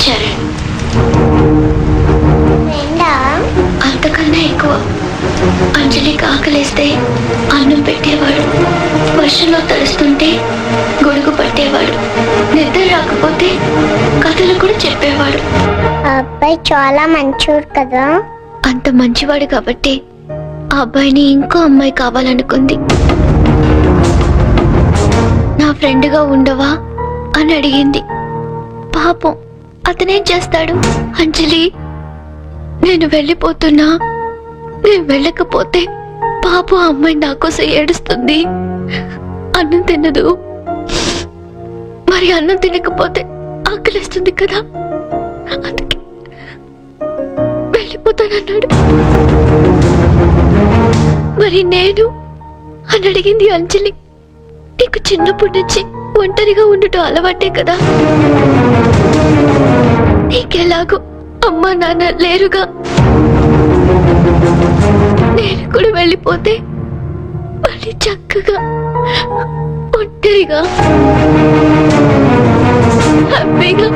చరణ్ అంతకన్నా ఎక్కువ. అంజలికి ఆకలేస్తే అన్నం పెట్టేవాడు, వర్షంలో తడుస్తుంటే గొడుగు పట్టేవాడు, నిద్ర రాకపోతే కథలు కూడా చెప్పేవాడు. అబ్బాయి చాలా మంచోడు కదా. అంత మంచివాడు కాబట్టి ఆ అబ్బాయిని ఇంకో అమ్మాయి కావాలనుకుంది. నా ఫ్రెండ్గా ఉండవా అని అడిగింది. పాపం అతనేం చేస్తాడు? అంజలి, నేను వెళ్ళిపోతున్నా, నేను వెళ్ళకపోతే పాపం ఆ అమ్మాయి నా కోసం ఏడుస్తుంది, అన్నం తినదు, మరి అన్నం తినకపోతే ఆకలిస్తుంది కదా, అందుకే వెళ్ళిపోతానన్నాడు. మరి నేను అని అడిగింది అంజలి. నీకు చిన్నప్పటి నుంచి ఒంటరిగా ఉండటం అలవాటే కదా, నీకెలాగో అమ్మా నాన్న లేరుగా, నేను కూడా వెళ్ళిపోతే మళ్ళీ చక్కగా ఒంటరిగా హ్యాపీగా